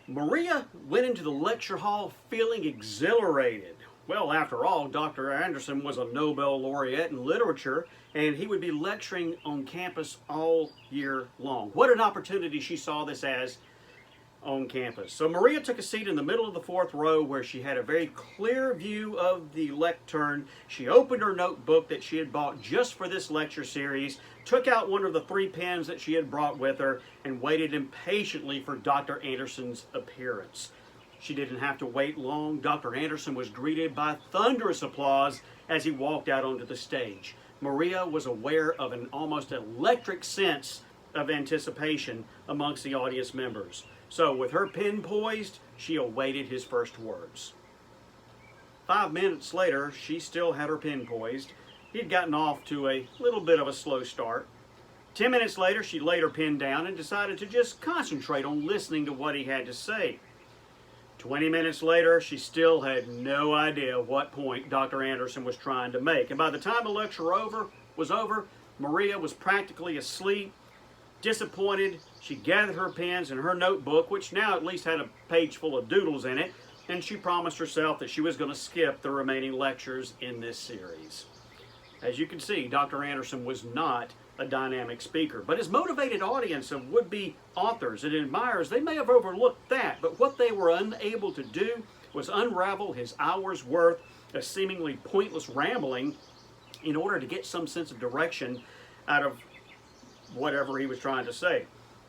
Maria went into the lecture hall feeling exhilarated. Well, after all, Dr. Anderson was a Nobel laureate in literature, and he would be lecturing on campus all year long. What an opportunity she saw this as on campus. So Maria took a seat in the middle of the fourth row where she had a very clear view of the lectern. She opened her notebook that she had bought just for this lecture series, took out one of the 3 pens that she had brought with her, and waited impatiently for Dr. Anderson's appearance. She didn't have to wait long. Dr. Anderson was greeted by thunderous applause as he walked out onto the stage. Maria was aware of an almost electric sense of anticipation amongst the audience members. So with her pen poised, she awaited his first words. 5 minutes later, she still had her pen poised. He had gotten off to a little bit of a slow start. 10 minutes later, she laid her pen down and decided to just concentrate on listening to what he had to say. 20 minutes later, she still had no idea what point Dr. Anderson was trying to make. And by the time the lecture was over, Maria was practically asleep. Disappointed, she gathered her pens and her notebook, which now at least had a page full of doodles in it, and she promised herself that she was going to skip the remaining lectures in this series. As you can see, Dr. Anderson was not a dynamic speaker, but his motivated audience of would-be authors and admirers, they may have overlooked that, but what they were unable to do was unravel his hour's worth of seemingly pointless rambling in order to get some sense of direction out of whatever he was trying to say.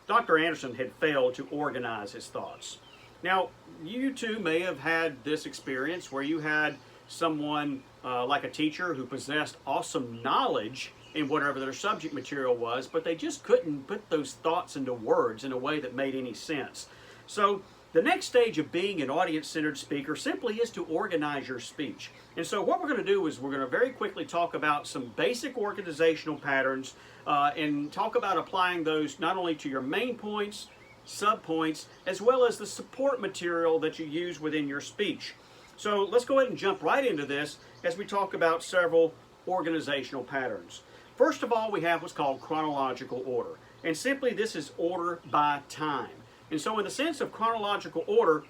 Dr. Anderson had failed to organize his thoughts. Now, you too may have had this experience where you had someone like a teacher who possessed awesome knowledge in whatever their subject material was, but they just couldn't put those thoughts into words in a way that made any sense. So the next stage of being an audience-centered speaker simply is to organize your speech. And so what we're going to do is we're going to very quickly talk about some basic organizational patterns and talk about applying those not only to your main points, subpoints, as well as the support material that you use within your speech. So let's go ahead and jump right into this as we talk about several organizational patterns. First of all, we have what's called chronological order. And simply this is order by time. And so in the sense of chronological order,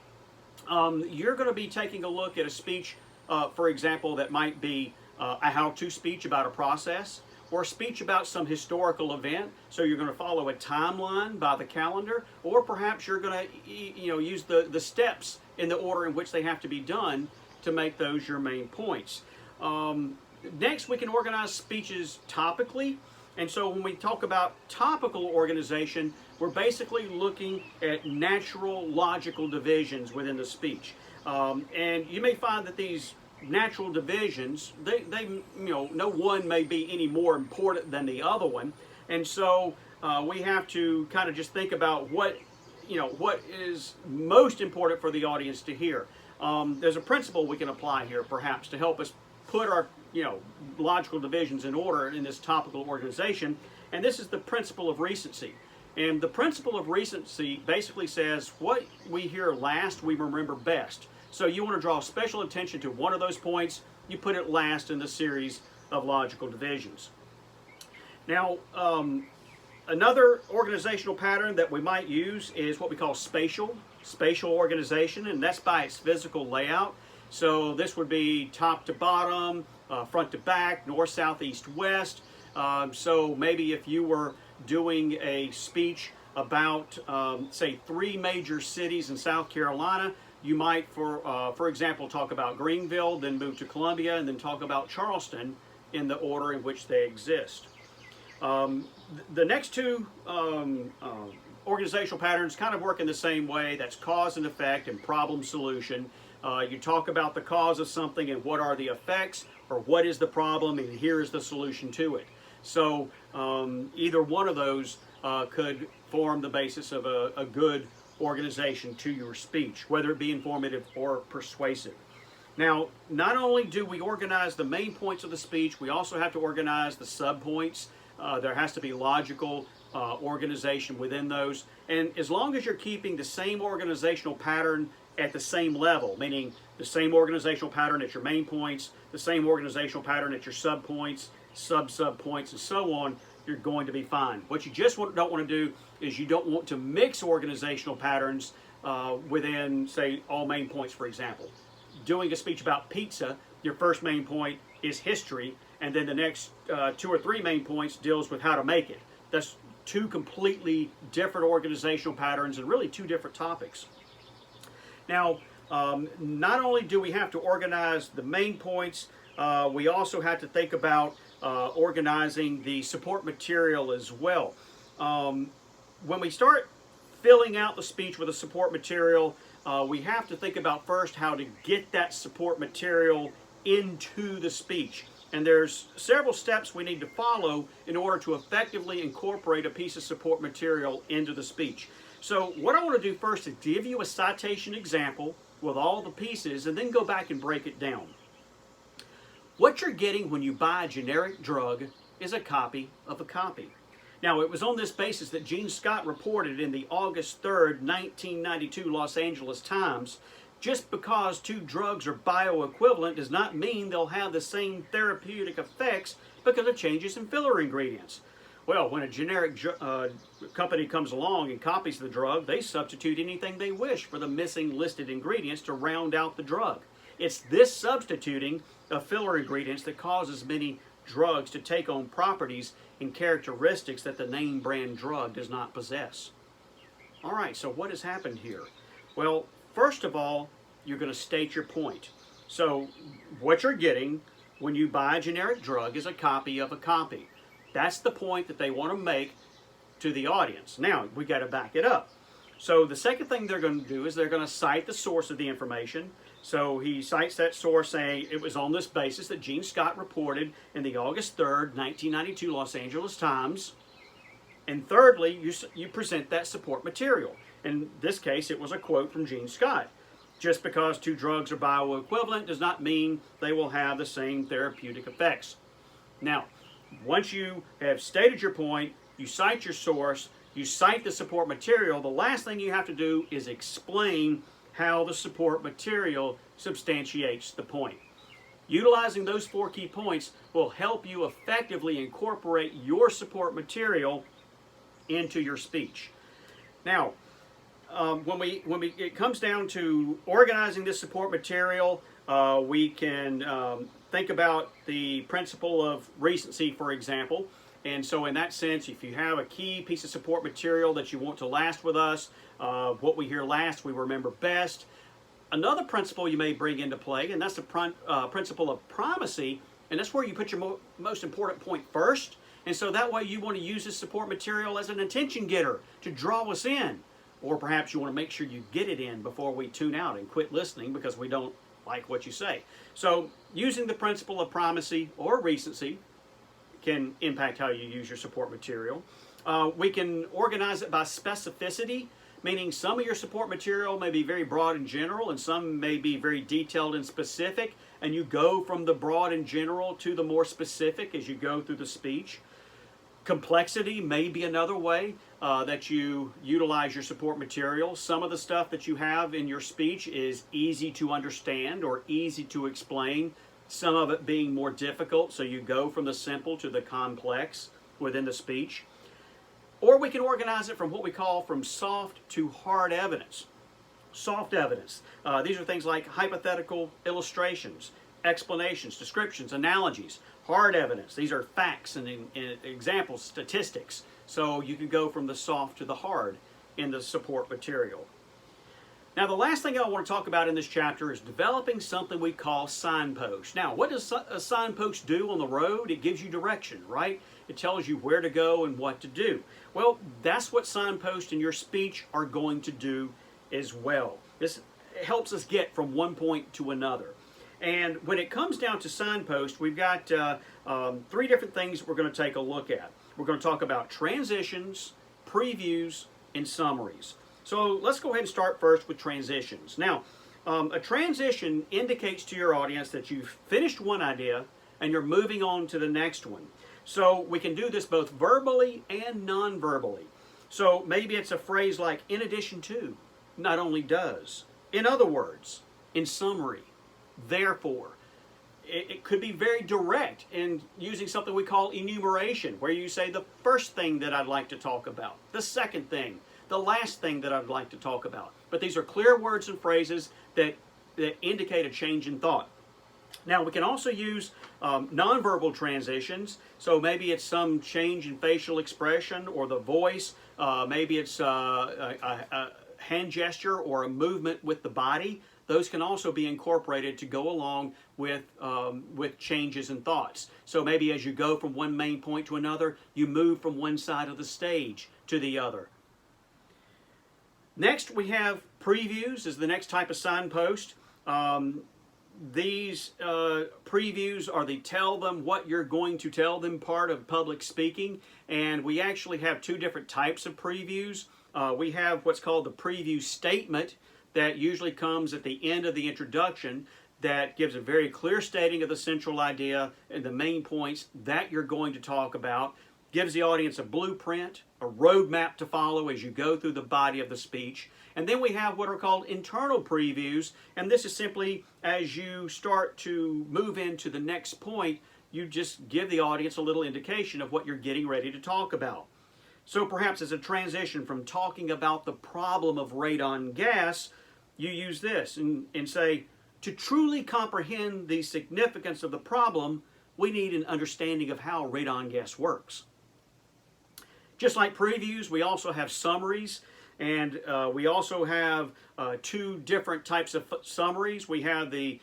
you're going to be taking a look at a speech, for example, that might be a how-to speech about a process, or a speech about some historical event. So you're going to follow a timeline by the calendar, or perhaps you're going to use the steps in the order in which they have to be done to make those your main points. Next, we can organize speeches topically. And so when we talk about topical organization, we're basically looking at natural logical divisions within the speech. And you may find that these natural divisions, no one may be any more important than the other one. And so we have to kind of just think about what is most important for the audience to hear. There's a principle we can apply here perhaps to help us put our logical divisions in order in this topical organization, and this is the principle of recency. And the principle of recency basically says what we hear last we remember best. So you want to draw special attention to one of those points, you put it last in the series of logical divisions. Now, another organizational pattern that we might use is what we call spatial organization, and that's by its physical layout. So this would be top to bottom, front to back, north, south, east, west. So maybe if you were doing a speech about, say, 3 major cities in South Carolina, you might, for example, talk about Greenville, then move to Columbia, and then talk about Charleston in the order in which they exist. The next 2 organizational patterns kind of work in the same way. That's cause and effect and problem solution. You talk about the cause of something and what are the effects, or what is the problem and here is the solution to it. So either one of those could form the basis of a good organization to your speech, whether it be informative or persuasive. Now, not only do we organize the main points of the speech, we also have to organize the subpoints. There has to be logical organization within those. And as long as you're keeping the same organizational pattern at the same level, meaning the same organizational pattern at your main points, the same organizational pattern at your subpoints, sub-subpoints, and so on, you're going to be fine. What you just don't want to do is you don't want to mix organizational patterns within, say, all main points, for example. Doing a speech about pizza, your first main point is history, and then the next 2 or 3 main points deals with how to make it. That's 2 completely different organizational patterns and really 2 different topics. Now, not only do we have to organize the main points, we also have to think about organizing the support material as well. When we start filling out the speech with a support material, we have to think about first how to get that support material into the speech. And there's several steps we need to follow in order to effectively incorporate a piece of support material into the speech. So what I want to do first is give you a citation example with all the pieces and then go back and break it down. What you're getting when you buy a generic drug is a copy of a copy. Now, it was on this basis that Gene Scott reported in the August 3rd, 1992 Los Angeles Times, just because 2 drugs are bioequivalent does not mean they'll have the same therapeutic effects because of changes in filler ingredients. Well, when a generic company comes along and copies the drug, they substitute anything they wish for the missing listed ingredients to round out the drug. It's this substituting of filler ingredients that causes many drugs to take on properties and characteristics that the name brand drug does not possess. All right, so what has happened here? Well, first of all, you're going to state your point. So what you're getting when you buy a generic drug is a copy of a copy. That's the point that they want to make to the audience. Now, we got to back it up. So the second thing they're going to do is they're going to cite the source of the information. So he cites that source saying it was on this basis that Gene Scott reported in the August 3rd, 1992 Los Angeles Times. And thirdly, you present that support material. In this case, it was a quote from Gene Scott. Just because 2 drugs are bioequivalent does not mean they will have the same therapeutic effects. Now, once you have stated your point, you cite your source, you cite the support material, the last thing you have to do is explain how the support material substantiates the point. Utilizing those 4 key points will help you effectively incorporate your support material into your speech. Now, it comes down to organizing this support material, we can think about the principle of recency, for example. And so in that sense, if you have a key piece of support material that you want to last with us, what we hear last, we remember best. Another principle you may bring into play, and that's the principle of primacy, and that's where you put your most important point first. And so that way you want to use this support material as an attention getter to draw us in. Or perhaps you want to make sure you get it in before we tune out and quit listening because we don't like what you say. So using the principle of primacy or recency can impact how you use your support material. We can organize it by specificity, meaning some of your support material may be very broad and general and some may be very detailed and specific, and you go from the broad and general to the more specific as you go through the speech. Complexity may be another way that you utilize your support material. Some of the stuff that you have in your speech is easy to understand or easy to explain, some of it being more difficult, so you go from the simple to the complex within the speech. Or we can organize it from what we call from soft to hard evidence. Soft evidence. These are things like hypothetical illustrations, explanations, descriptions, analogies. Hard evidence. These are facts and examples, statistics. So you can go from the soft to the hard in the support material. Now, the last thing I want to talk about in this chapter is developing something we call signpost. Now, what does a signpost do on the road? It gives you direction, right? It tells you where to go and what to do. Well, that's what signposts in your speech are going to do as well. This helps us get from one point to another. And when it comes down to signposts, we've got 3 different things we're going to take a look at. We're going to talk about transitions, previews, and summaries. So let's go ahead and start first with transitions. Now, a transition indicates to your audience that you've finished one idea and you're moving on to the next one. So we can do this both verbally and non-verbally. So maybe it's a phrase like, in addition to, not only does. In other words, in summary, therefore. it could be very direct in using something we call enumeration, where you say the first thing that I'd like to talk about, the second thing, the last thing that I'd like to talk about. But these are clear words and phrases that indicate a change in thought. Now, we can also use nonverbal transitions. So maybe it's some change in facial expression or the voice. Maybe it's a hand gesture or a movement with the body. Those can also be incorporated to go along with changes in thoughts. So maybe as you go from one main point to another, you move from one side of the stage to the other. Next, we have previews is the next type of signpost. These previews are the tell them what you're going to tell them part of public speaking. And we actually have two different types of previews. We have what's called the preview statement that usually comes at the end of the introduction that gives a very clear stating of the central idea and the main points that you're going to talk about. Gives the audience a blueprint, a roadmap to follow as you go through the body of the speech. And then we have what are called internal previews, and this is simply as you start to move into the next point, you just give the audience a little indication of what you're getting ready to talk about. So perhaps as a transition from talking about the problem of radon gas, you use this and say, to truly comprehend the significance of the problem, we need an understanding of how radon gas works. Just like previews, we also have summaries, and we also have two different types of summaries. We have the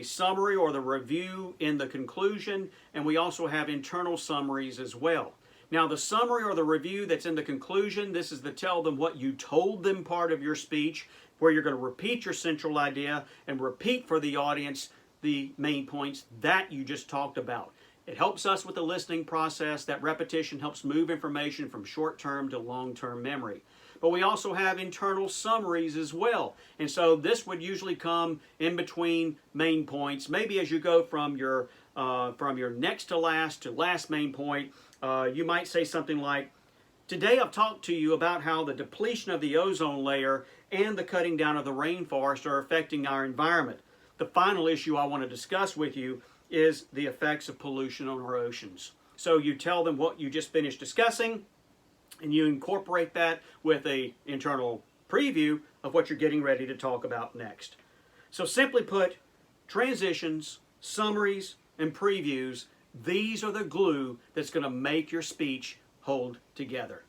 summary or the review in the conclusion, and we also have internal summaries as well. Now, the summary or the review that's in the conclusion, this is the tell them what you told them part of your speech, where you're going to repeat your central idea and repeat for the audience the main points that you just talked about. It helps us with the listening process. That repetition helps move information from short-term to long-term memory. But we also have internal summaries as well. And so this would usually come in between main points. Maybe as you go from your next to last main point, you might say something like, today I've talked to you about how the depletion of the ozone layer and the cutting down of the rainforest are affecting our environment. The final issue I want to discuss with you is the effects of pollution on our oceans. So you tell them what you just finished discussing, and you incorporate that with an internal preview of what you're getting ready to talk about next. So simply put, transitions, summaries, and previews, these are the glue that's going to make your speech hold together.